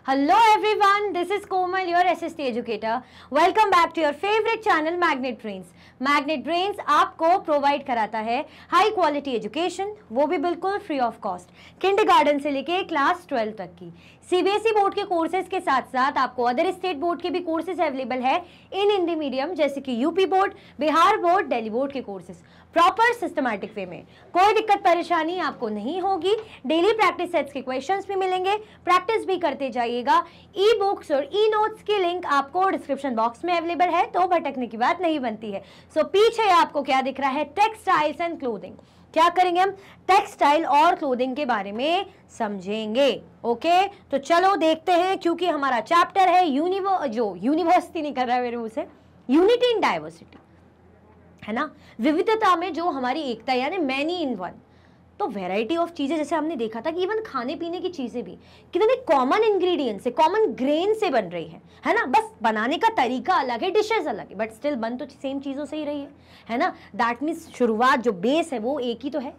Hello everyone, this is Komal, your SST educator. Welcome back to your favorite channel Magnet Brains. Magnet Brains आपको provide कराता है high quality education, वो भी बिल्कुल free of cost, kindergarten से लेके class 12 तक की। सीबीएसई बोर्ड के कोर्सेज के साथ साथ आपको अदर स्टेट बोर्ड के भी कोर्सेज अवेलेबल है इन हिंदी मीडियम, जैसे कि UP board, Bihar board, Delhi board के कोर्सेज प्रॉपर सिस्टमैटिक वे में। कोई दिक्कत परेशानी आपको नहीं होगी। डेली प्रैक्टिस सेट्स के क्वेश्चंस भी मिलेंगे, प्रैक्टिस भी करते जाइएगा। ई बुक्स और ई नोट्स की लिंक आपको डिस्क्रिप्शन बॉक्स में अवेलेबल है, तो भटकने की बात नहीं बनती है। सो पीछे आपको क्या दिख रहा है? Textiles and clothing. क्या करेंगे हम? टेक्सटाइल और क्लोथिंग के बारे में समझेंगे। ओके, तो चलो देखते हैं, क्योंकि हमारा चैप्टर है यूनिवर्सिटी नहीं कर रहा है मेरे मुंह से, यूनिटी इन डाइवर्सिटी, है ना, विविधता में जो हमारी एकता, यानी मैनी इन वन। तो वैरायटी ऑफ चीजें, जैसे हमने देखा था कि इवन खाने पीने की चीजें भी कितने कॉमन इंग्रेडिएंट से, कॉमन ग्रेन से बन रही है ना। बस बनाने का तरीका अलग है, डिशेस अलग है, बट स्टिल बन तो सेम चीजों से ही रही है ना। दैट मीन्स शुरुआत जो बेस है वो एक ही तो है,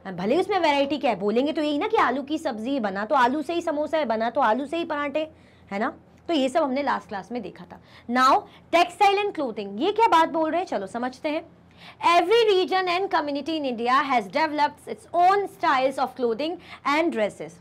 भले उसमें वैरायटी क्या है। बोलेंगे तो यही ना कि आलू की सब्जी बना तो आलू से ही समोसा है, बना तो आलू से ही पराठे, है ना। तो ये सब हमने लास्ट क्लास में देखा था। नाउ टेक्सटाइल एंड क्लोथिंग, ये क्या बात बोल रहे हैं, चलो समझते हैं। Every region and community in India has developed its own styles of clothing and dresses.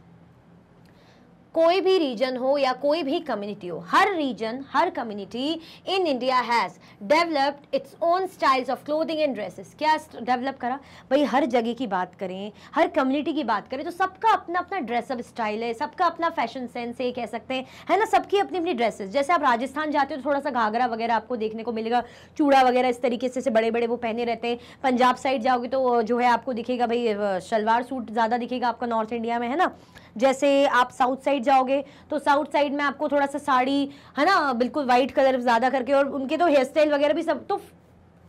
कोई भी रीजन हो या कोई भी कम्युनिटी हो, हर रीजन, हर community in India has developed its own styles of clothing and dresses. क्या डेवलप करा भाई? हर जगह की बात करें, हर कम्युनिटी की बात करें, तो सबका अपना अपना ड्रेसअप स्टाइल है, सबका अपना फैशन सेंस है, कह सकते हैं, है ना। सबकी अपनी अपनी ड्रेसेस। जैसे आप राजस्थान जाते हो तो थोड़ा सा घाघरा वगैरह आपको देखने को मिलेगा, चूड़ा वगैरह इस तरीके से बड़े बड़े वो पहने रहते हैं। पंजाब साइड जाओगे तो जो है आपको दिखेगा भाई शलवार सूट ज़्यादा दिखेगा आपका नॉर्थ इंडिया में, है ना। जैसे आप साउथ साइड जाओगे तो साउथ साइड में आपको थोड़ा सा साड़ी, है ना, बिल्कुल वाइट कलर ज्यादा करके, और उनके तो हेयर स्टाइल वगैरह भी सब, तो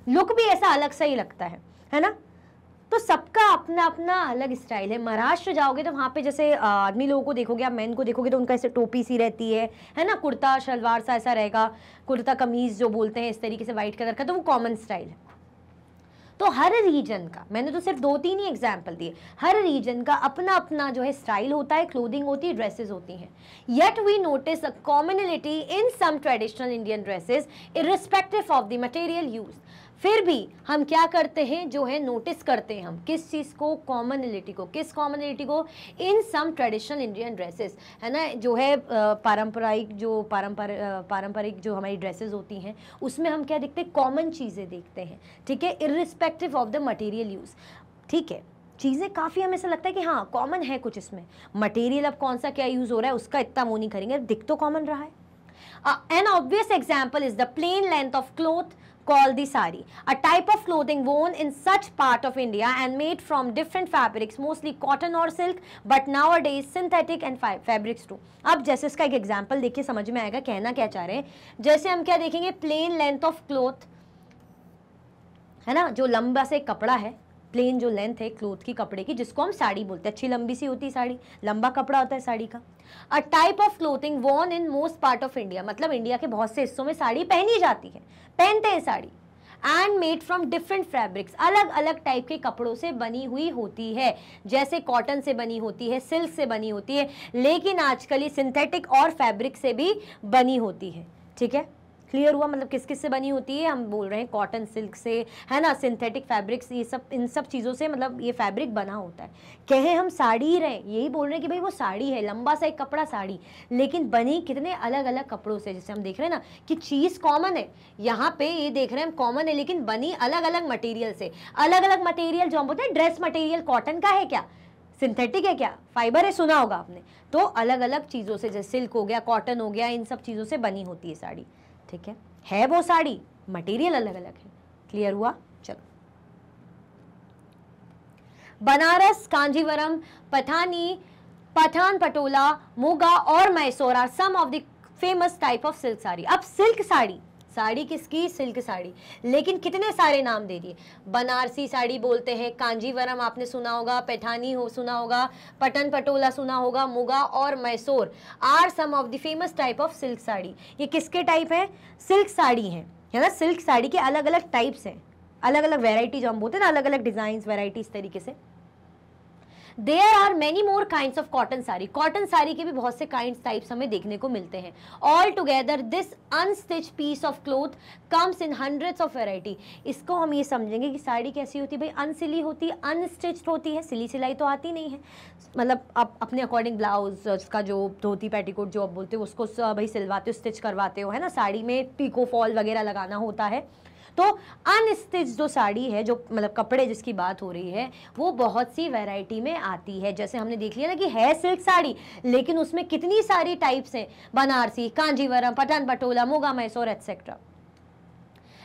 लुक भी ऐसा अलग सा ही लगता है ना। तो सबका अपना अपना अलग स्टाइल है। महाराष्ट्र जाओगे तो वहाँ पे जैसे आदमी लोगों को देखोगे, आप मैन को देखोगे तो उनका ऐसे टोपी सी रहती है ना, कुर्ता शलवार सा ऐसा रहेगा, कुर्ता कमीज जो बोलते हैं इस तरीके से वाइट कलर का, तो वो कॉमन स्टाइल है। तो हर रीजन का, मैंने तो सिर्फ 2-3 ही एग्जाम्पल दिए, हर रीजन का अपना अपना जो है स्टाइल होता है, क्लोथिंग होती है, ड्रेसेस होती हैं। Yet we notice a commonality in some traditional Indian dresses irrespective of the material use. फिर भी हम क्या करते हैं, जो है नोटिस करते हैं हम किस चीज़ को, कॉमनलिटी को। किस कॉमनलिटी को? इन सम ट्रेडिशनल इंडियन ड्रेसेस, है ना, जो है पारंपरिक जो हमारी ड्रेसेस होती हैं, उसमें हम क्या देखते हैं? कॉमन चीज़ें देखते हैं, ठीक है, irrespective of the material use. ठीक है, चीज़ें काफ़ी हमें ऐसा लगता है कि हाँ कॉमन है कुछ इसमें, मटेरियल अब कौन सा क्या यूज़ हो रहा है उसका इतना वो नहीं करेंगे, दिख तो कॉमन रहा है। An obvious example is the plain length of cloth called the sari, a type of clothing worn in such part of India and made from different fabrics, mostly cotton or silk, but nowadays synthetic and fabrics too. अब जैसे इसका एक example देखिए, समझ में आएगा कहना क्या चाह रहे हैं। जैसे हम क्या देखेंगे, प्लेन लेंथ ऑफ क्लोथ, है ना, जो लंबा से कपड़ा है, प्लेन जो लेंथ है क्लोथ की, कपड़े की, जिसको हम साड़ी बोलते हैं, अच्छी लंबी सी होती है साड़ी, लंबा कपड़ा होता है साड़ी का। A type of clothing worn in most part of India, मतलब इंडिया के बहुत से हिस्सों में साड़ी पहनी जाती है, पहनते हैं sari. And made from different fabrics, अलग अलग टाइप के कपड़ों से बनी हुई होती है, जैसे कॉटन से बनी होती है, सिल्क से बनी होती है, लेकिन आजकल ये सिंथेटिक और फैब्रिक से भी बनी होती है। ठीक है, क्लियर हुआ? मतलब किस किस से बनी होती है? हम बोल रहे हैं कॉटन, सिल्क से, है ना, सिंथेटिक फैब्रिक्स, ये सब, इन सब चीज़ों से मतलब ये फैब्रिक बना होता है। कहें हम साड़ी ही रहे, यही बोल रहे हैं कि भाई वो साड़ी है, लंबा सा एक कपड़ा साड़ी, लेकिन बनी कितने अलग अलग कपड़ों से। जैसे हम देख रहे हैं ना कि चीज़ कॉमन है, यहाँ पे ये देख रहे हैं हम कॉमन है, लेकिन बनी अलग अलग मटेरियल से। अलग अलग मटेरियल जो हम बोलते हैं, ड्रेस मटेरियल कॉटन का है क्या, सिंथेटिक है क्या, फाइबर है, सुना होगा आपने। तो अलग अलग चीज़ों से, जैसे सिल्क हो गया, कॉटन हो गया, इन सब चीज़ों से बनी होती है साड़ी। ठीक है वो साड़ी, मटेरियल अलग अलग है। क्लियर हुआ? चलो, बनारस, कांजीवरम, पठान पटोला, मुगा और Mysore are some of the famous type of silk sari. अब सिल्क साड़ी, साड़ी किसकी? सिल्क साड़ी, लेकिन कितने सारे नाम दे दिए। बनारसी साड़ी बोलते हैं, कांजीवरम आपने सुना होगा, पैठानी हो सुना होगा, पटन पटोला सुना होगा, मुगा और Mysore are some of the famous type of silk sari. ये किसके टाइप है? सिल्क साड़ी है ना। सिल्क साड़ी के अलग अलग टाइप्स हैं, अलग अलग वेराइटी जो हम बोलते हैं ना, अलग अलग डिजाइन वेराइटी, इस तरीके से। There are many more kinds of cotton sari, cotton sari के भी बहुत से काइंड्स टाइप्स हमें देखने को मिलते हैं। All together this unstitch piece of cloth comes in hundreds of variety. इसको हम ये समझेंगे कि साड़ी कैसी होती है भाई, अनसिली होती है, अनस्टिच्ड होती है, सिली सिलाई तो आती नहीं है, मतलब आप अपने अकॉर्डिंग ब्लाउज का जो धोती पेटीकोट जो आप बोलते हो उसको भाई सिलवाते हो, स्टिच करवाते हो, है ना, साड़ी में पीको फॉल वगैरह लगाना होता है। तो अनस्टिच जो साड़ी है, जो मतलब कपड़े जिसकी बात हो रही है, वो बहुत सी वैरायटी में आती है। जैसे हमने देख लिया ना कि है सिल्क साड़ी, लेकिन उसमें कितनी सारी टाइप्स हैं, Banarasi, Kanjeevaram, Pathan Patola, Moga Mysore etcetera.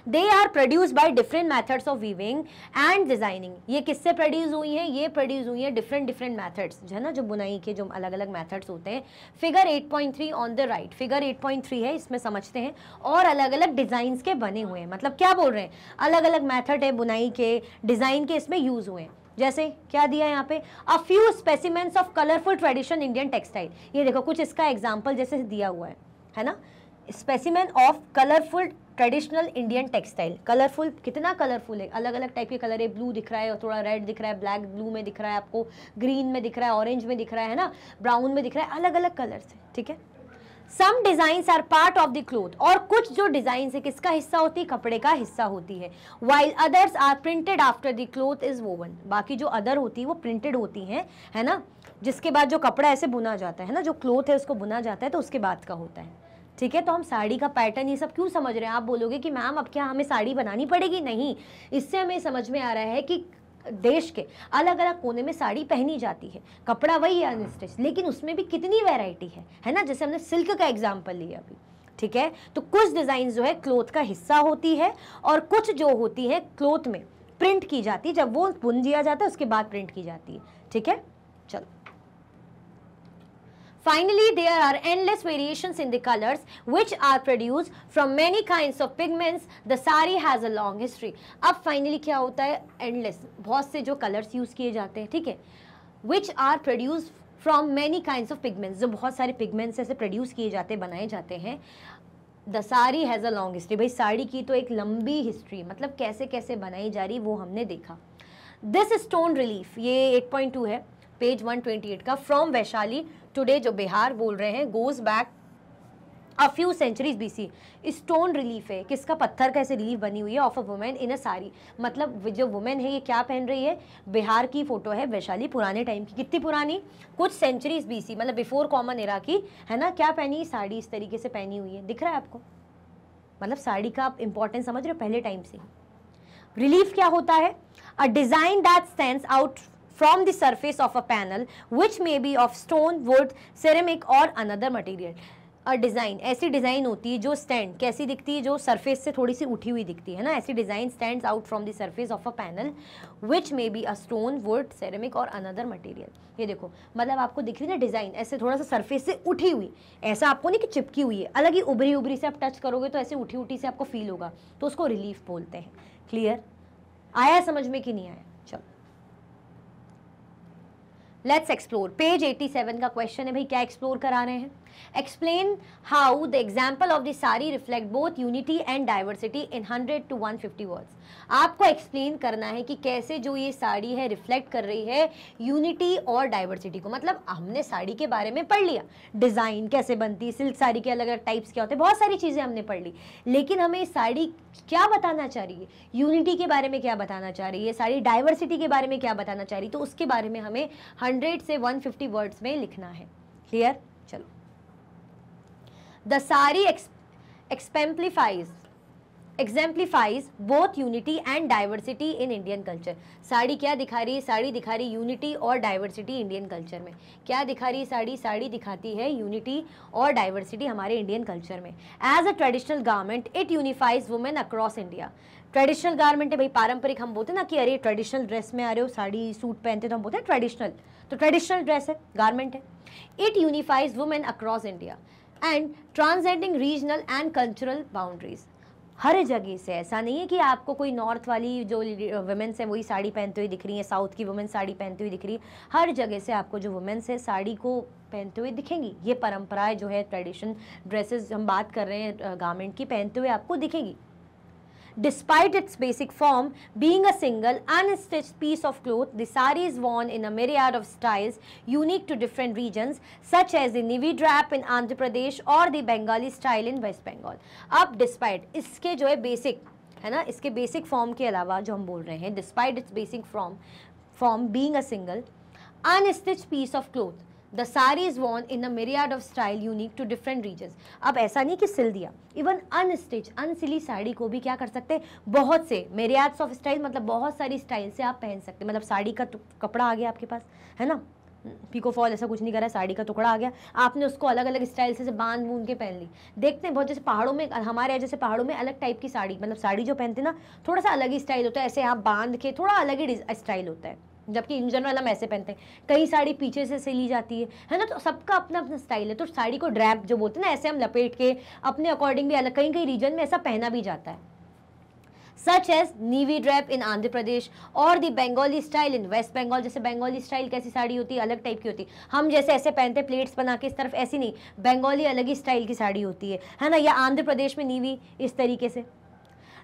They are produce by different methods of weaving and designing. ये किससे प्रोड्यूस हुई है? ये प्रोड्यूस हुई है डिफरेंट मैथड्स, है ना, जो बुनाई के जो अलग अलग मैथड्स होते हैं। Figure 8.3 on the right, figure 8.3 है, इसमें समझते हैं, और अलग अलग डिजाइन के बने हुए हैं। मतलब क्या बोल रहे हैं, अलग अलग मैथड है बुनाई के, डिजाइन के इसमें यूज हुए हैं। जैसे क्या दिया है यहाँ पे, a few specimens of colourful tradition Indian textile. ये देखो कुछ इसका एग्जाम्पल जैसे दिया हुआ है ना, specimen of colourful traditional Indian textile. Colourful, कितना कलरफुल है, अलग अलग टाइप के कलर है, ब्लू दिख रहा है, थोड़ा रेड दिख रहा है, ब्लैक ब्लू में दिख रहा है आपको, ग्रीन में दिख रहा है, ऑरेंज में दिख रहा है ना, ब्राउन में दिख रहा है, अलग अलग कलर्स है, ठीक है। Some designs are part of the cloth, और कुछ जो डिजाइन है किसका हिस्सा होती है, कपड़े का हिस्सा होती है। While others are printed after the cloth is woven, बाकी जो अदर होती है वो प्रिंटेड होती हैं, है ना, जिसके बाद जो कपड़ा ऐसे बुना जाता है ना, जो क्लोथ है उसको बुना जाता है, तो उसके बाद का होता है, ठीक है। तो हम साड़ी का पैटर्न ये सब क्यों समझ रहे हैं? आप बोलोगे कि मैम अब क्या हमें साड़ी बनानी पड़ेगी? नहीं, इससे हमें समझ में आ रहा है कि देश के अलग अलग कोने में साड़ी पहनी जाती है, कपड़ा वही है अनस्टिच, लेकिन उसमें भी कितनी वैरायटी है ना। जैसे हमने सिल्क का एग्जाम्पल लिया अभी, ठीक है। तो कुछ डिजाइन जो है क्लोथ का हिस्सा होती है, और कुछ जो होती है क्लोथ में प्रिंट की जाती है, जब वो बुन दिया जाता है उसके बाद प्रिंट की जाती है, ठीक है। चलो, finally there are endless variations in the colors which are produced from many kinds of pigments. The sari has a long history. अब finally क्या होता है, endless, बहुत से जो कलर्स यूज किए जाते हैं, ठीक है, which are produced from many kinds of pigments, जो बहुत सारे पिगमेंट्स ऐसे प्रोड्यूस किए जाते हैं, बनाए जाते हैं। The sari has a long history, भाई साड़ी की तो एक लंबी हिस्ट्री, मतलब कैसे कैसे बनाई जा रही वो हमने देखा। दिस स्टोन रिलीफ, ये 8.2 है, पेज 128 का, फ्रॉम वैशाली टुडे, जो बिहार बोल रहे हैं, goes back a few centuries BC. Stone relief है, किसका, पत्थर का ऐसे रिलीफ बनी हुई है, of a women in a sari, मतलब जो वुमेन है ये क्या पहन रही है, बिहार की फोटो है, वैशाली, पुराने टाइम की, कितनी पुरानी, कुछ सेंचुरीज बीसी, मतलब बिफोर कॉमन एरा की, है ना। क्या पहनी, साड़ी इस तरीके से पहनी हुई है, दिख रहा है आपको, मतलब साड़ी का आप इंपॉर्टेंस समझ रहे हो पहले टाइम से। रिलीफ क्या होता है, अ design that stands out from the surface of a panel which may be of stone, wood, ceramic or another material. A design, ऐसी डिज़ाइन होती है जो स्टैंड कैसी दिखती है, जो सरफेस से थोड़ी सी उठी हुई दिखती है ना, ऐसी design stands out from the surface of a panel which may be a stone, would, ceramic और अनदर मटेरियल। ये देखो, मतलब आपको दिख रही है ना डिज़ाइन ऐसे थोड़ा सा सरफेस से उठी हुई, ऐसा आपको नहीं कि चिपकी हुई है, अलग ही उभरी उभरी से आप टच करोगे तो ऐसे उठी उठी से आपको फील होगा, तो उसको रिलीफ बोलते हैं। क्लियर, आया समझ में कि नहीं आया? चलो लेट्स एक्सप्लोर। पेज 87 का क्वेश्चन है भाई, क्या एक्सप्लोर करा रहे हैं, explain how the example of the sari reflect both unity and diversity in 100 to 150 words. आपको एक्सप्लेन करना है कि कैसे जो ये साड़ी है रिफ्लेक्ट कर रही है यूनिटी और डाइवर्सिटी को। मतलब हमने साड़ी के बारे में पढ़ लिया, डिज़ाइन कैसे बनती है, सिल्क साड़ी के अलग अलग टाइप्स क्या होते हैं, बहुत सारी चीज़ें हमने पढ़ ली, लेकिन हमें साड़ी क्या बताना चाह रही है, यूनिटी के बारे में क्या बताना चाह रही है, साड़ी डाइवर्सिटी के बारे में क्या बताना चाह रही है, तो उसके बारे में हमें 100 से 150 वर्ड्स में लिखना है। क्लियर, चलो। The sari exemplifies both unity and diversity in Indian culture. Sari क्या दिखा रही है, साड़ी दिखा रही यूनिटी और डाइवर्सिटी इंडियन कल्चर में। क्या दिखा रही है साड़ी, साड़ी दिखाती है यूनिटी और डाइवर्सिटी हमारे इंडियन कल्चर में। As a traditional garment it unifies women across India. Traditional garment है भाई, पारंपरिक, हम बोलते हैं ना कि अरे ट्रेडिशनल ड्रेस में आ रहे हो, साड़ी सूट पहनते तो हम बोलते हैं ट्रेडिशनल, तो ट्रेडिशनल ड्रेस है, गारमेंट है। It unifies women across India and transcending regional and cultural boundaries. हर जगह से, ऐसा नहीं है कि आपको कोई नॉर्थ वाली जो वुमेन्स है वही साड़ी पहनते हुए दिख रही है, साउथ की वुमेन साड़ी पहनती हुई दिख रही है, हर जगह से आपको जो वुमेन्स है साड़ी को पहनते हुए दिखेंगी। ये परंपराएं जो है, ट्रेडिशन ड्रेसेस हम बात कर रहे हैं गारमेंट की, पहनते हुए आपको दिखेंगी। Despite its basic form being a single unstitched piece of cloth, the sari is worn in a myriad of styles unique to different regions, such as the Nivi drap in Andhra Pradesh or the Bengali style in West Bengal. अब despite इसके जो है basic है ना, इसके basic form के अलावा जो हम बोल रहे हैं, despite its basic form being a single unstitch piece of cloth, the sari is worn in a myriad of style unique to different regions. अब ऐसा नहीं कि सिल दिया, इवन अनस्टिच अनसिली साड़ी को भी क्या कर सकते हैं, बहुत से मिरियाड्स ऑफ स्टाइल, मतलब बहुत सारी स्टाइल से आप पहन सकते हैं. मतलब साड़ी का कपड़ा आ गया आपके पास है ना, पिको फॉल ऐसा कुछ नहीं करा, साड़ी का टुकड़ा आ गया, आपने उसको अलग अलग स्टाइल से बांध बूंद के पहन ली. देखते हैं बहुत, जैसे पहाड़ों में, हमारे यहाँ जैसे पहाड़ों में अलग टाइप की साड़ी, मतलब साड़ी जो पहनते हैं ना थोड़ा सा अलग ही स्टाइल होता है, ऐसे आप बांध के थोड़ा अलग ही स्टाइल होता है, जबकि इन जनरल हम ऐसे पहनते हैं. कई साड़ी पीछे से सिली जाती है ना, तो सबका अपना अपना स्टाइल है. तो साड़ी को ड्रैप जो बोलते हैं ना, ऐसे हम लपेट के अपने अकॉर्डिंग भी अलग, कहीं कहीं रीजन में ऐसा पहना भी जाता है. Such as Nivi drap in Andhra Pradesh और the Bengali style in West Bengal. जैसे बंगाली स्टाइल कैसी साड़ी होती है, अलग टाइप की होती है. हम जैसे ऐसे पहनते हैं प्लेट्स बना के इस तरफ, ऐसी नहीं, बंगाली अलग ही स्टाइल की साड़ी होती है ना. या आंध्र प्रदेश में नीवी इस तरीके से.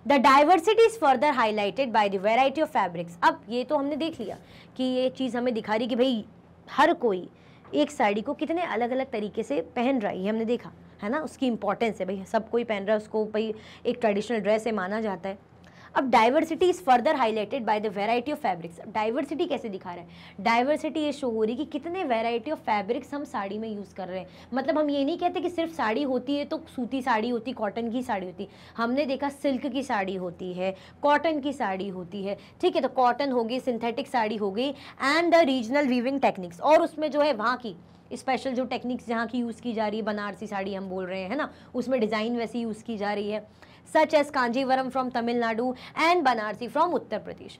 The diversity is further highlighted by the variety of fabrics. अब ये तो हमने देख लिया कि ये चीज़ हमें दिखा रही कि भाई हर कोई एक साड़ी को कितने अलग अलग तरीके से पहन रहा है, ये हमने देखा है ना. उसकी इंपॉर्टेंस है, भाई सब कोई पहन रहा है उसको, भाई एक ट्रेडिशनल ड्रेस है माना जाता है. अब diversity is further highlighted by the variety of fabrics. Diversity कैसे दिखा रहा है, डाइवर्सिटी ये शो हो रही कि कितने वेराइटी ऑफ फैब्रिक्स हम साड़ी में यूज़ कर रहे हैं. मतलब हम ये नहीं कहते कि सिर्फ साड़ी होती है तो सूती साड़ी होती, कॉटन की साड़ी होती. हमने देखा सिल्क की साड़ी होती है, कॉटन की साड़ी होती है, ठीक है. तो कॉटन होगी, सिंथेटिक साड़ी हो गई, and the regional weaving techniques, और उसमें जो है वहाँ की स्पेशल जो टेक्निक्स जहाँ की यूज़ की जा रही है, बनारसी साड़ी हम बोल रहे हैं ना, उसमें डिज़ाइन वैसी यूज़ की जा रही है. Such as Kanjeevaram from Tamil Nadu and Banarasi from Uttar Pradesh.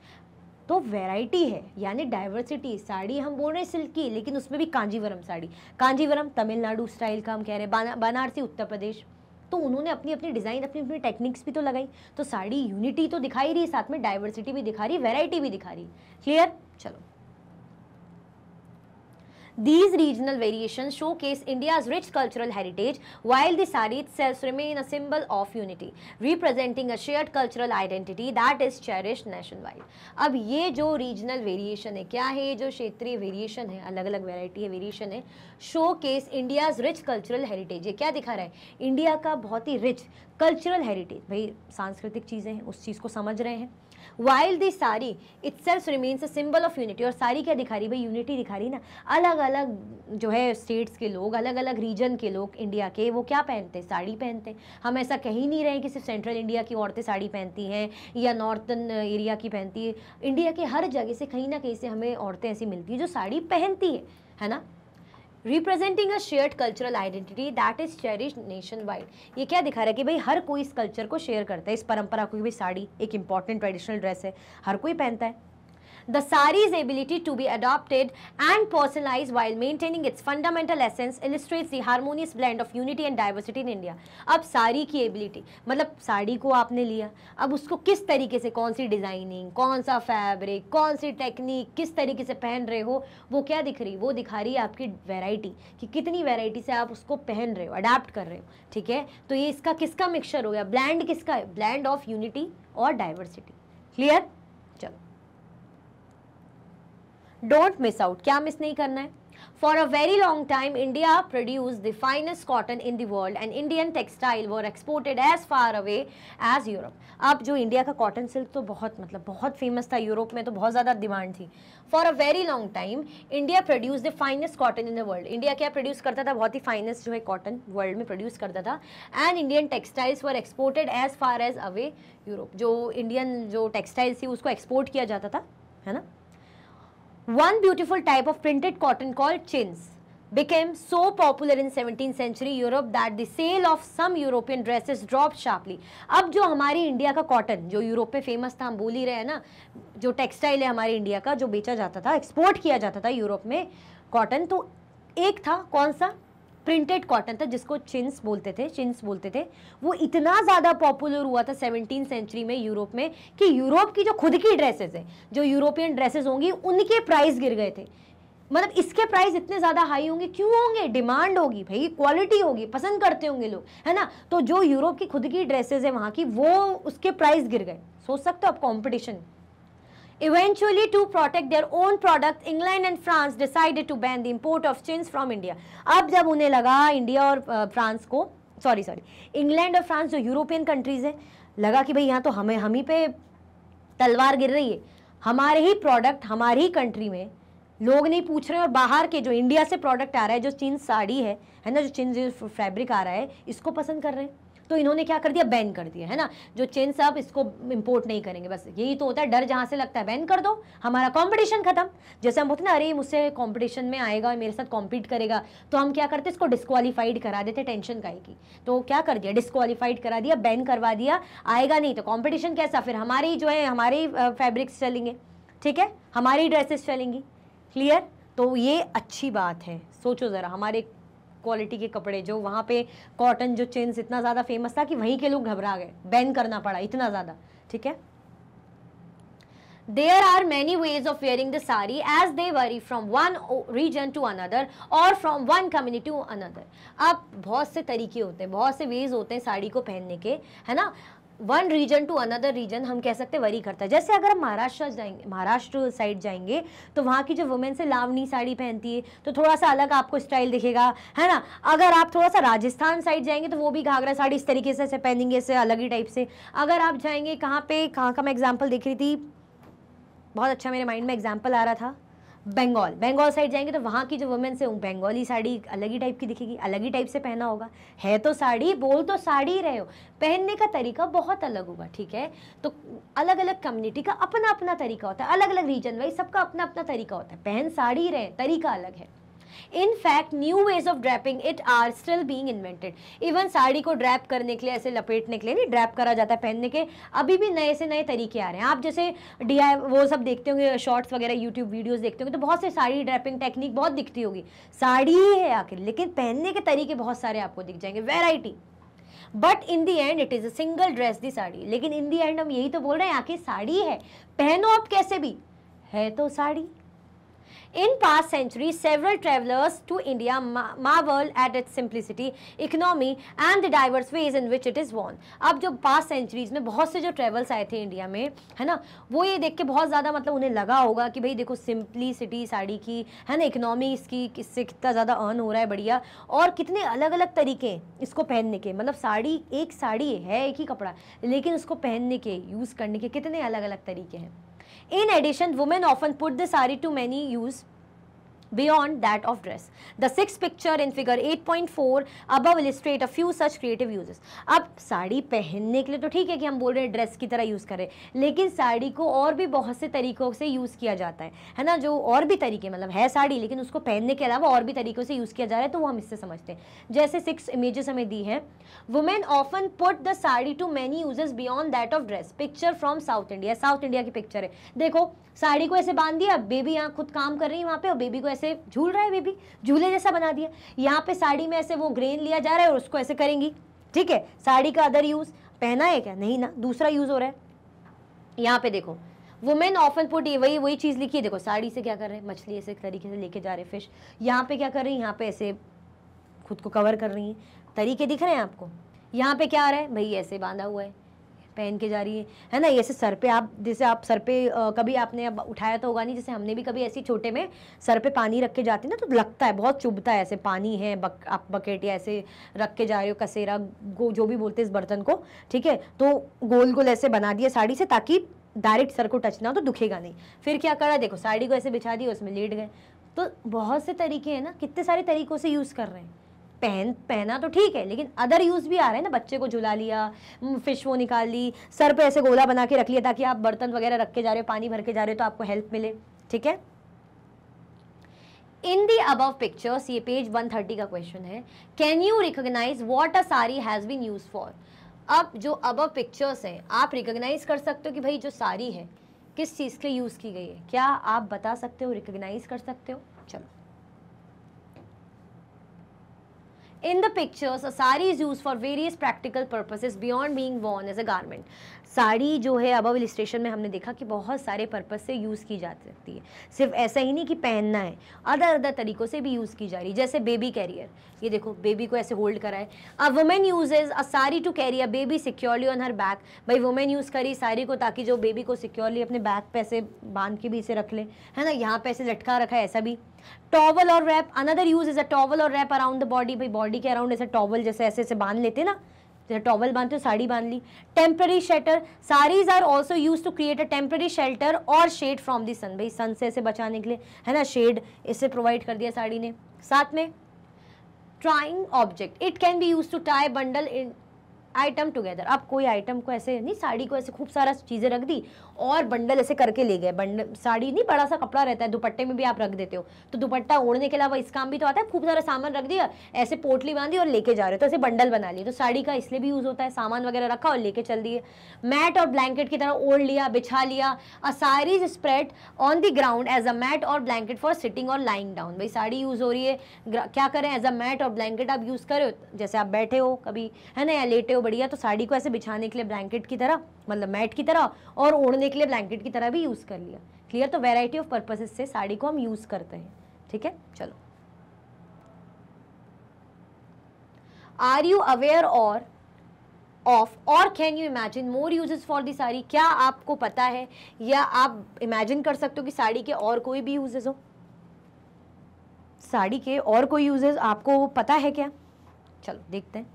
तो वैरायटी है, यानी डाइवर्सिटी. साड़ी हम बोल रहे हैं सिल्क की, लेकिन उसमें भी कांजीवरम साड़ी, कांजीवरम तमिलनाडु स्टाइल का हम कह रहे हैं, बनारसी उत्तर प्रदेश. तो उन्होंने अपनी अपनी डिज़ाइन, अपनी अपनी टेक्निक्स भी तो लगाई. तो साड़ी यूनिटी तो दिखाई रही, साथ में डाइवर्सिटी भी दिखा रही, वैरायटी भी दिखा रही. क्लियर? चलो. These regional variations showcase India's rich cultural heritage, while the sari itself remain a symbol of unity, representing a shared cultural identity that is cherished nationwide. अब ये जो regional variation है, क्या है, ये जो क्षेत्रीय variation है, अलग अलग variety है, variation है, showcase India's rich cultural heritage. ये क्या दिखा रहा है, इंडिया का बहुत ही rich cultural heritage. भाई सांस्कृतिक चीज़ें हैं, उस चीज़ को समझ रहे हैं. While the sari itself remains a symbol of unity. और साड़ी क्या दिखा रही, भाई यूनिटी दिखा रही ना. अलग अलग जो है स्टेट्स के लोग, अलग अलग रीजन के लोग इंडिया के, वो क्या पहनते हैं, साड़ी पहनते हैं. हम ऐसा कह ही नहीं रहे कि सिर्फ सेंट्रल इंडिया की औरतें साड़ी पहनती हैं या नॉर्थन एरिया की पहनती है. इंडिया के हर जगह से कहीं ना कहीं से हमें औरतें ऐसी मिलती हैं जो साड़ी पहनती है ना. Representing a shared cultural identity that is cherished nation wide. ये क्या दिखा रहा है कि भाई हर कोई इस कल्चर को शेयर करता है, इस परंपरा को, कि भाई साड़ी एक इंपॉर्टेंट ट्रेडिशनल ड्रेस है, हर कोई पहनता है. The sari's ability to be adopted and personalized while maintaining its fundamental essence illustrates the harmonious blend of unity and diversity in India. अब साड़ी की एबिलिटी, मतलब साड़ी को आपने लिया, अब उसको किस तरीके से, कौन सी डिज़ाइनिंग, कौन सा फैब्रिक, कौन सी टेक्निक, किस तरीके से पहन रहे हो, वो क्या दिख रही, वो दिखा रही है आपकी वैरायटी, कि कितनी वैरायटी से आप उसको पहन रहे हो, अडेप्ट कर रहे हो. ठीक है, तो ये इसका किसका मिक्सचर हो गया, ब्लैंड किसका है, ब्लैंड ऑफ यूनिटी और डाइवर्सिटी. क्लियर? चलो. डोंट मिस आउट, क्या मिस नहीं करना है. For a very long time India produce the finest cotton in the world and Indian textile were exported as far away as Europe. अब जो India का कॉटन सिल्क तो बहुत, मतलब बहुत फेमस था, यूरोप में तो बहुत ज़्यादा डिमांड थी. For a very long time India produce the finest cotton in the world. India क्या प्रोड्यूस करता था, बहुत ही फाइनेस्ट जो है कॉटन वर्ल्ड में प्रोड्यूस करता था. And Indian textiles were exported as far as away Europe. जो इंडियन जो टेक्सटाइल्स थी उसको एक्सपोर्ट किया जाता था, है ना. One beautiful type of printed cotton called chintz became so popular in 17th century Europe that the sale of some European dresses dropped sharply. अब जो हमारी इंडिया का कॉटन जो यूरोप में फेमस था, हम बोल ही रहे हैं ना, जो टेक्सटाइल है हमारे इंडिया का, जो बेचा जाता था, एक्सपोर्ट किया जाता था यूरोप में कॉटन, तो एक था कौन सा, प्रिंटेड कॉटन था, जिसको चिंस बोलते थे. वो इतना ज़्यादा पॉपुलर हुआ था 17th सेंचुरी में यूरोप में कि यूरोप की जो खुद की ड्रेसेस है, जो यूरोपियन ड्रेसेस होंगी, उनके प्राइस गिर गए थे. मतलब इसके प्राइस इतने ज्यादा हाई होंगे, क्यों होंगे? डिमांड होगी भाई, क्वालिटी होगी, पसंद करते होंगे लोग, है ना। तो जो यूरोप की खुद की ड्रेसेस है वहां की, वो उसके प्राइस गिर गए। सोच सकते हो आप competition. Eventually, to protect their own products, England and France decided to ban the import of chins from India. अब जब उन्हें लगा इंडिया और फ्रांस को, सॉरी इंग्लैंड और फ्रांस जो यूरोपियन कंट्रीज है, लगा कि भाई यहाँ तो हम ही पे तलवार गिर रही है, हमारे ही प्रोडक्ट हमारी ही कंट्री में लोग नहीं पूछ रहे, और बाहर के जो इंडिया से प्रोडक्ट आ रहा है, जो चिन साड़ी है ना, जो चिन जो फैब्रिक आ रहा है, इसको पसंद कर रहे हैं। तो इन्होंने क्या कर दिया? बैन कर दिया, है ना। जो चेन सब इसको इंपोर्ट नहीं करेंगे, बस यही तो होता है, डर जहां से लगता है बैन कर दो, हमारा कंपटीशन खत्म। जैसे हम बोलते ना, अरे मुझसे कंपटीशन में आएगा, मेरे साथ कॉम्पीट करेगा, तो हम क्या करते, इसको डिस्क्वालीफाइड करा देते, टेंशन काहे की। तो क्या कर दिया? डिस्क्वालीफाइड करा दिया, बैन करवा दिया, आएगा नहीं तो कंपटीशन कैसा, फिर हमारी जो है हमारे फैब्रिक्स चलेंगे, ठीक है, हमारी ड्रेसेस चलेंगी। क्लियर? तो ये अच्छी बात है। सोचो जरा, हमारे क्वालिटी के कपड़े, जो वहाँ पे कॉटन जो चेन्स इतना ज़्यादा फेमस था कि वहीं के लोग घबरा गए, बैन करना पड़ा इतना ज़्यादा, ठीक है। There are many ways of wearing the sari as they vary from one region to another or from one community to another. अब बहुत से तरीके होते हैं, बहुत से वेज होते हैं साड़ी को पहनने के, है ना। One reason to another reason हम कह सकते हैं वरी करता है। जैसे अगर हम महाराष्ट्र साइड जाएंगे तो वहाँ की जो वुमेन से लावनी साड़ी पहनती है तो थोड़ा सा अलग आपको स्टाइल दिखेगा, है ना। अगर आप थोड़ा सा राजस्थान साइड जाएंगे तो वो भी घाघरा साड़ी इस तरीके से पहनेंगे, इससे अलग ही टाइप से। अगर आप जाएंगे कहाँ का मैं एग्जाम्पल देख रही थी, बहुत अच्छा मेरे माइंड में एग्जाम्पल आ रहा था, बंगाल साइड जाएंगे तो वहाँ की जो वुमेन से बंगाली साड़ी अलग ही टाइप की दिखेगी, अलग ही टाइप से पहना होगा। है तो साड़ी, बोल तो साड़ी ही रहे हो, पहनने का तरीका बहुत अलग होगा, ठीक है। तो अलग अलग कम्युनिटी का अपना अपना तरीका होता है, अलग अलग रीजन वाइज सबका अपना अपना तरीका होता है, पहन साड़ी ही रहे, तरीका अलग है। In fact, new ways of draping it are still being invented. Even sari को ड्रैप करने के लिए, ऐसे लपेटने के लिए नहीं ड्रैप करा जाता है, पहनने के अभी भी नए से नए तरीके आ रहे हैं। आप जैसे DIY वो सब देखते होंगे, शॉर्ट्स वगैरह यूट्यूब वीडियोस देखते होंगे तो बहुत से साड़ी ड्रैपिंग टेक्निक बहुत दिखती होगी। साड़ी ही है आखिर, लेकिन पहनने के तरीके बहुत सारे आपको दिख जाएंगे, variety. But in the end it is a single dress the sari. लेकिन इन दी एंड हम यही तो बोल रहे हैं, आखिर साड़ी है, पहनो आप कैसे भी, है तो sari. In past centuries, several travelers to India marveled at its simplicity, economy and the diverse ways in which it is worn. अब जो past centuries में बहुत से जो ट्रेवल्स आए थे इंडिया में, है ना, वो ये देख के बहुत ज़्यादा मतलब उन्हें लगा होगा कि भाई देखो सिंपलिसिटी साड़ी की, है ना, इकोनॉमी इसकी, किससे कितना ज़्यादा अर्न हो रहा है, बढ़िया, और कितने अलग अलग तरीके हैं इसको पहनने के। मतलब साड़ी है एक ही कपड़ा, लेकिन उसको पहनने के, यूज़ करने के कितने अलग अलग तरीके हैं। In addition, women often put the sari to many use beyond that of dress. The sixth picture in figure 8.4 above illustrate a few such creative uses. अब साड़ी पहनने के लिए तो ठीक है कि हम बोल रहे हैं ड्रेस की तरह यूज़ करें, लेकिन साड़ी को और भी बहुत से तरीकों से यूज़ किया जाता है ना। जो और भी तरीके, मतलब है साड़ी लेकिन उसको पहनने के अलावा और भी तरीकों से यूज़ किया जा रहा है, तो वो हम इससे समझते हैं। जैसे 6 इमेजेस हमें दी है। Women often put the sari to many uses beyond that of dress. Picture from South India, South India की पिक्चर है। देखो साड़ी को ऐसे बांध दिया, बेबी यहाँ खुद काम कर रही है वहाँ पे, और बेबी को ऐसे झूल रहा है, बेबी झूले जैसा बना दिया। यहाँ पे साड़ी में ऐसे वो ग्रेन लिया जा रहा है और उसको ऐसे करेंगी, ठीक है। साड़ी का अदर यूज पहना है क्या? नहीं ना, दूसरा यूज हो रहा है। यहाँ पे देखो वुमेन ऑफन पुट, वही चीज लिखी है। देखो साड़ी से क्या कर रहे हैं, मछली ऐसे तरीके से लेके जा रहे हैं, फिश। यहाँ पे क्या कर रही है, यहाँ पे ऐसे खुद को कवर कर रही है, तरीके दिख रहे हैं आपको। यहाँ पे क्या आ रहा है, भाई ऐसे बांधा हुआ है, पहन के जा रही है ना। ऐसे सर पे आप, जैसे आप सर पे कभी आपने अब उठाया तो होगा नहीं, जैसे हमने भी कभी ऐसे छोटे में सर पे पानी रख के जाते ना, तो लगता है बहुत चुभता है, ऐसे पानी है, आप बकेट या ऐसे रख के जा रहे हो, कसेरा जो भी बोलते हैं इस बर्तन को, ठीक है। तो गोल गोल ऐसे बना दिया साड़ी से ताकि डायरेक्ट सर को टच ना हो, तो दुखेगा नहीं। फिर क्या करा, देखो साड़ी को ऐसे बिछा दिया, उसमें लेट गए। तो बहुत से तरीके हैं ना, कितने सारे तरीकों से यूज़ कर रहे हैं। पहना तो ठीक है, लेकिन अदर यूज भी आ रहे हैं ना। बच्चे को झुला लिया, फिश वो निकाल ली, सर पे ऐसे गोला बना के रख लिया ताकि आप बर्तन वगैरह रख के जा रहे हो, पानी भर के जा रहे हो तो आपको हेल्प मिले, ठीक है। इन दी अबव पिक्चर्स, ये पेज 130 का क्वेश्चन है, can you recognise what a sari has been use for. अब जो अबव पिक्चर्स हैं, आप रिकॉग्नाइज कर सकते हो कि भाई जो साड़ी है किस चीज़ के यूज़ की गई है, क्या आप बता सकते हो, रिकॉग्नाइज कर सकते हो। चलो, In the pictures, a sari is used for various practical purposes beyond being worn as a garment. Sari जो है अबव इलस्ट्रेशन में हमने देखा कि बहुत सारे पर्पस से यूज़ की जा सकती है, सिर्फ ऐसा ही नहीं कि पहनना है, अदर तरीक़ों से भी यूज़ की जा रही है। जैसे बेबी कैरियर, ये देखो बेबी को ऐसे होल्ड करा है। A women uses a sari to carry a baby securely on her back. भाई वुमेन यूज़ करी साड़ी को ताकि जो बेबी को सिक्योरली अपने बैक पे ऐसे बांध के भी इसे रख ले, है ना, यहाँ पे ऐसे लटका रखा है, ऐसा भी। टॉवल और wrap, another use is a towel और रैप अराउंड द बॉडी। भाई बॉडी के अराउंड ऐसे टॉवल जैसे ऐसे ऐसे बांध लेते ना, जैसे टॉवल बांधते हो साड़ी बांध ली। Temporary shelter, saris are also use to create a temporary shelter और शेड फ्रॉम द सन। भाई सन से ऐसे बचाने के लिए, है ना, शेड इससे प्रोवाइड कर दिया साड़ी ने। साथ में tying object, it can be use to tie bundle in item together. अब कोई आइटम को ऐसे नहीं, साड़ी को ऐसे खूब सारा चीज़ें रख दी और बंडल ऐसे करके ले गए। बंडल, साड़ी नहीं बड़ा सा कपड़ा रहता है, दुपट्टे में भी आप रख देते हो, तो दुपट्टा ओढ़ने के अलावा इस काम भी तो आता है। खूब सारा सामान रख दिया, ऐसे पोटली बांधी और लेके जा रहे हो, तो ऐसे बंडल बना लिए। तो साड़ी का इसलिए भी यूज़ होता है, सामान वगैरह रखा और लेके चल दिए। मैट और ब्लैंकेट की तरह ओढ़ लिया, बिछा लिया। A sari is spread on the ground as a mat और ब्लैंकेट फॉर सिटिंग और लाइंग डाउन। भाई साड़ी यूज़ हो रही है, क्या करें, एज अ मैट और ब्लैंकेट आप यूज़ करो, जैसे आप बैठे हो कभी, है ना, या लेटे हो बढ़िया, तो साड़ी को ऐसे बिछाने के लिए ब्लैंकेट की तरह, मतलब मैट की तरह, और ओढ़ने के लिए ब्लैंकेट की तरह भी यूज़ कर लिया। क्लियर? तो वैरायटी ऑफ पर्पसेस से साड़ी को हम यूज़ करते हैं। ठीक है, चलो। आर यू अवेयर और ऑफ और can you imagine more uses for the sari? क्या आपको पता है या आप इमेजिन कर सकते हो कि साड़ी के और कोई भी यूजेस हो? साड़ी के और कोई यूजेस आपको पता है क्या? चलो देखते हैं।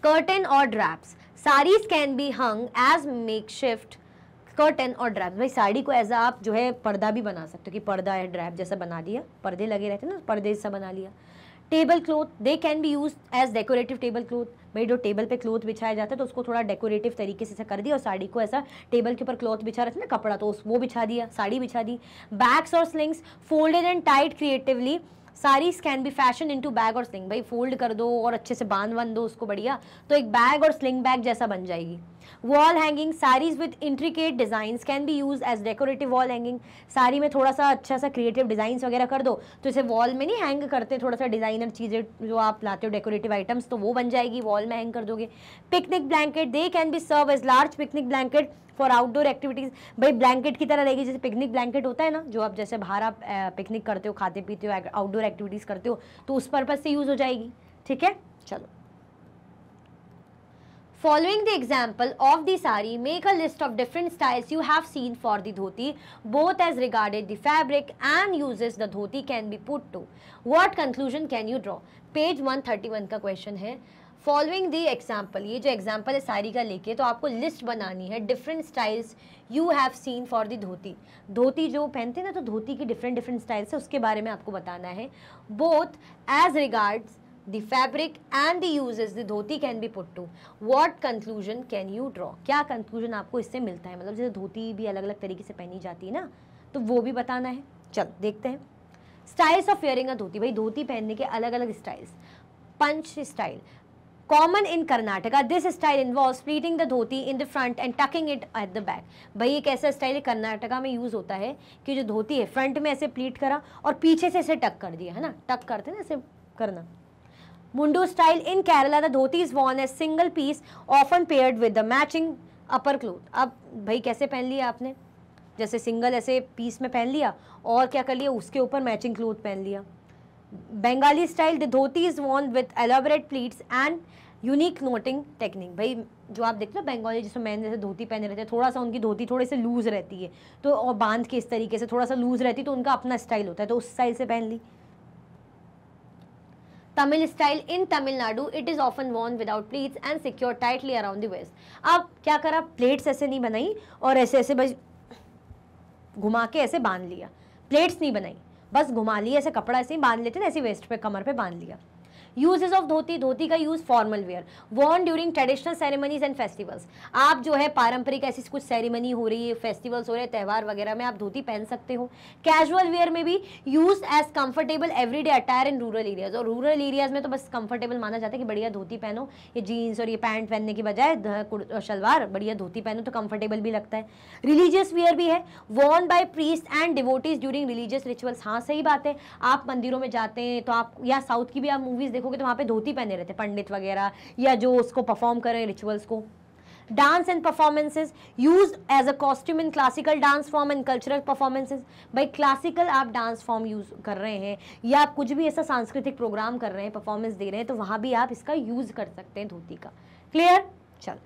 कर्टन और drapes, saris can be hung as makeshift curtain और ड्रैप्स। भाई साड़ी को एज आप जो है पर्दा भी बना सकते हो, कि पर्दा है ड्रैप जैसा बना दिया, पर्दे लगे रहते हैं ना, पर्दे जैसा बना लिया। Table cloth, they can be use as decorative table cloth. भाई जो टेबल पे क्लोथ बिछाया जाता है तो उसको थोड़ा डेकोरेटिव तरीके से कर दिया, और साड़ी को ऐसा टेबल के ऊपर क्लोथ बिछा रहता है ना, कपड़ा, तो वो बिछा दिया, साड़ी बिछा दी। बैग्स और slings, folded and tied creatively, saris can be fashion into bag और स्लिंग। भाई फोल्ड कर दो और अच्छे से बांध दो उसको बढ़िया, तो एक बैग और स्लिंग बैग जैसा बन जाएगी। Wall hanging, saris with intricate designs can be use as decorative wall hanging. Sari में थोड़ा सा अच्छा सा क्रिएटिव डिजाइंस वगैरह कर दो, तो इसे वॉल में नहीं हैंग करते, थोड़ा सा डिजाइनर चीजें जो आप लाते हो डेकोरेटिव आइटम्स, तो वो बन जाएगी, वॉल में हैंग कर दोगे। Picnic blanket, they can be serve as large picnic blanket for outdoor activities. भाई ब्लैंकेट की तरह रहेगी, जैसे पिकनिक ब्लैंकेट होता है ना, जो आप जैसे बाहर आप पिकनिक करते हो, खाते पीते हो, आउटडोर एक्टिविटीज करते हो, तो उस पर्पज से यूज हो जाएगी। ठीक है, चलो। Following the example of the sari, make a list of different styles you have seen for the dhoti, both as regarded the fabric and uses the dhoti can be put to. What conclusion can you draw? Page 131 का question है। Following the example, ये जो example है साड़ी का लेके, तो आपको list बनानी है different styles you have seen for the dhoti. Dhoti जो पहनते हैं ना, तो धोती की डिफरेंट स्टाइल्स है, उसके बारे में आपको बताना है। Both as regards the fabric and the uses the dhoti can be put to. What conclusion can you draw? क्या conclusion आपको इससे मिलता है? मतलब जैसे धोती भी अलग अलग तरीके से पहनी जाती है ना, तो वो भी बताना है। चल देखते हैं। Styles of wearing a dhoti, भाई धोती पहनने के अलग अलग styles. Panche style, common in Karnataka, this style involves pleating the dhoti in the front and tucking it at the back. भाई एक ऐसा स्टाइल कर्नाटका में यूज होता है कि जो धोती है फ्रंट में ऐसे प्लीट करा और पीछे से ऐसे टक कर दिया, है ना, टक करते हैं ना, ऐसे करना। Mundu style, in Kerala the dhoti is worn as single piece often paired with the matching upper cloth. अब भाई कैसे पहन लिया आपने, जैसे सिंगल ऐसे पीस में पहन लिया और क्या कर लिया, उसके ऊपर मैचिंग क्लोथ पहन लिया। Bengali style, the dhoti is Warne with elaborate pleats and unique noting technique. भाई जो आप देखते हो बंगाली जिसमें मैन जैसे धोती पहने रहते हैं, थोड़ा सा उनकी धोती थोड़ी सी लूज रहती है, तो और बांध के इस तरीके से थोड़ा सा लूज रहती है, तो उनका अपना स्टाइल होता है, तो उस स्टाइल से पहन ली। Tamil style, in Tamil Nadu it is often worn without pleats and secure tightly around the waist. अब क्या करा, प्लेट्स ऐसे नहीं बनाई और ऐसे ऐसे बस घुमा के ऐसे बांध लिया, प्लेट्स नहीं बनाई, बस घुमा लिया, ऐसे कपड़ा ऐसे ही बांध लेते हैं, ऐसे वेस्ट पे कमर पे बांध लिया। यूजेस ऑफ धोती, धोती का use formal wear, worn during traditional ceremonies and festivals. आप जो है पारंपरिक ऐसी कुछ सेरेमनी हो रही है, फेस्टिवल्स हो रहे हैं, त्यौहार वगैरह में आप धोती पहन सकते हो। कैजुअल वेयर में भी use as comfortable everyday attire in rural areas, और रूरल एरियाज में तो बस कंफर्टेबल माना जाता है कि बढ़िया धोती पहनो, ये जीन्स और ये पैंट पहनने की बजाय शलवार बढ़िया धोती पहनो तो कंफर्टेबल भी लगता है। रिलीजियस वेयर भी है, Warne bye priest and devotees during religious rituals. हाँ सही बात है, आप मंदिरों में जाते हैं तो आप, या साउथ की भी आप मूवीज देखोगे तो वहाँ पे धोती पहने रहते हैं पंडित वगैरह, या जो उसको परफॉर्म कर रहे हैं रिचुअल्स को। Dance and performances use as a costume in classical dance form and cultural performances. भाई क्लासिकल आप डांस फॉर्म यूज कर रहे हैं या आप कुछ भी ऐसा सांस्कृतिक प्रोग्राम कर रहे हैं, परफॉर्मेंस दे रहे हैं, तो वहाँ भी आप इसका यूज कर सकते हैं धोती का। क्लियर? चल,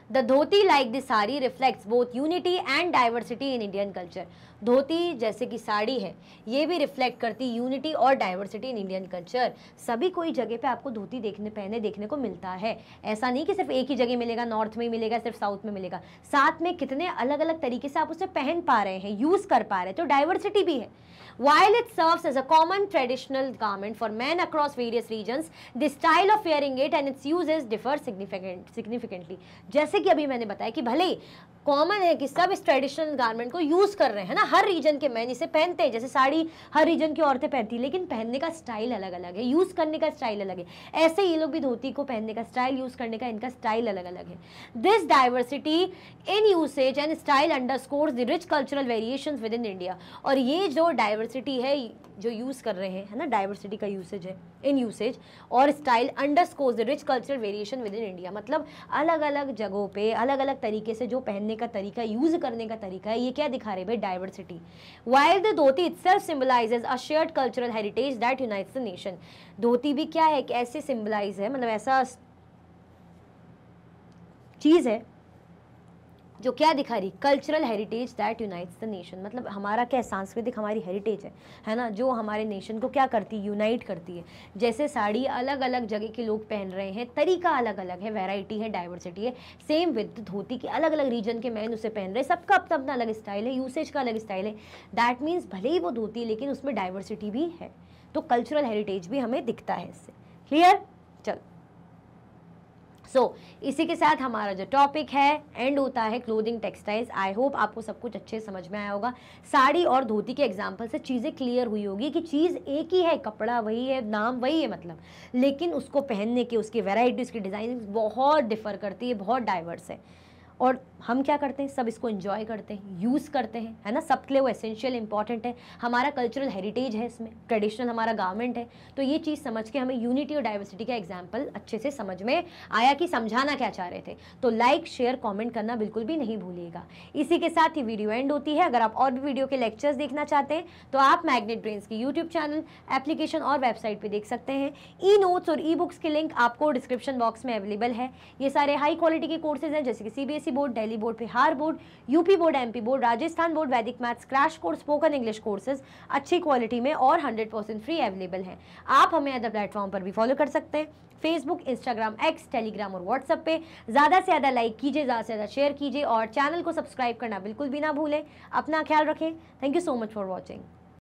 The dhoti like the sari reflects both unity and diversity in Indian culture। धोती जैसे कि साड़ी है, ये भी रिफ्लेक्ट करती यूनिटी और डाइवर्सिटी इन इंडियन कल्चर। सभी कोई जगह पे आपको धोती देखने को मिलता है, ऐसा नहीं कि सिर्फ एक ही जगह मिलेगा, नॉर्थ में ही मिलेगा, सिर्फ साउथ में मिलेगा। साथ में कितने अलग अलग तरीके से आप उसे पहन पा रहे हैं, यूज कर पा रहे हैं, तो डाइवर्सिटी भी है। While it serves as a common traditional garment for men across various regions, the style of wearing it and its uses differ significantly। जैसे कि अभी मैंने बताया कि भले कॉमन है कि सब इस ट्रेडिशनल गारमेंट को यूज कर रहे हैं ना, हर रीजन के मैन इसे पहनते हैं, जैसे साड़ी हर रीजन की औरतें पहनती है, लेकिन पहनने का स्टाइल अलग अलग है, यूज करने का स्टाइल अलग है। ऐसे ये लोग भी धोती को पहनने का स्टाइल, यूज करने का इनका स्टाइल अलग अलग है। This diversity in usage and style underscores the rich cultural variations with in India. और ये जो डाइवर्सिटी है जो यूज कर रहे हैं, है ना, डाइवर्सिटी का यूसेज है, इन यूसेज और style underscores the rich cultural variation with in India. मतलब अलग अलग जगहों पे अलग अलग तरीके से जो पहनने का तरीका, यूज करने का तरीका है, ये क्या दिखा रहे भाई? Diversity. While the dhoti itself symbolizes a shared cultural heritage that unites the nation। धोती भी क्या है कि ऐसे सिंबलाइज है, मतलब ऐसा चीज है जो क्या दिखा रही? Cultural heritage that unites the nation. मतलब हमारा क्या सांस्कृतिक हमारी हेरिटेज है ना, जो हमारे नेशन को क्या करती है? यूनाइट करती है। जैसे साड़ी अलग अलग जगह के लोग पहन रहे हैं, तरीका अलग अलग है, वैरायटी है, डाइवर्सिटी है। सेम विद धोती की अलग अलग रीजन के मैन उसे पहन रहे हैं, सबका अपना अपना अलग स्टाइल है, यूसेज का अलग स्टाइल है। दैट मीन्स भले ही वो धोती है लेकिन उसमें डाइवर्सिटी भी है, तो कल्चरल हेरिटेज भी हमें दिखता है इससे। क्लियर? चल, इसी के साथ हमारा जो टॉपिक है एंड होता है क्लोथिंग टेक्सटाइल्स। आई होप आपको सब कुछ अच्छे समझ में आया होगा। साड़ी और धोती के एग्जांपल से चीज़ें क्लियर हुई होगी कि चीज़ एक ही है, कपड़ा वही है, नाम वही है मतलब, लेकिन उसको पहनने के, उसकी वैरायटी, उसकी डिज़ाइन बहुत डिफर करती है, बहुत डाइवर्स है। और हम क्या करते हैं? सब इसको एंजॉय करते हैं, यूज़ करते हैं, है ना। सबके लिए वो एसेंशियल इंपॉर्टेंट है, हमारा कल्चरल हेरिटेज है इसमें, ट्रेडिशनल हमारा गारमेंट है। तो ये चीज़ समझ के हमें यूनिटी और डाइवर्सिटी का एग्जाम्पल अच्छे से समझ में आया कि समझाना क्या चाह रहे थे। तो लाइक, शेयर, कॉमेंट करना बिल्कुल भी नहीं भूलिएगा। इसी के साथ ही वीडियो एंड होती है। अगर आप और भी वीडियो के लेक्चर्स देखना चाहते हैं तो आप मैग्नेट ब्रेन्स की यूट्यूब चैनल, एप्लीकेशन और वेबसाइट पर देख सकते हैं। ई नोट्स और ई बुक्स की लिंक आपको डिस्क्रिप्शन बॉक्स में अवेलेबल है। ये सारे हाई क्वालिटी के कोर्सेज हैं, जैसे कि CBSE board, Delhi board, Bihar board, UP board, MP board, Rajasthan board, वैदिक maths, crash course, spoken English courses अच्छी क्वालिटी में और 100% फ्री अवेलेबल हैं। आप हमें अदर प्लेटफॉर्म पर भी फॉलो कर सकते हैं, फेसबुक, इंस्टाग्राम, एक्स, टेलीग्राम और व्हाट्सएप पे। ज़्यादा से ज़्यादा लाइक कीजिए, ज़्यादा से ज़्यादा शेयर कीजिए और चैनल को सब्सक्राइब करना बिल्कुल भी ना भूलें। अपना ख्याल रखें। Thank you so much for watching.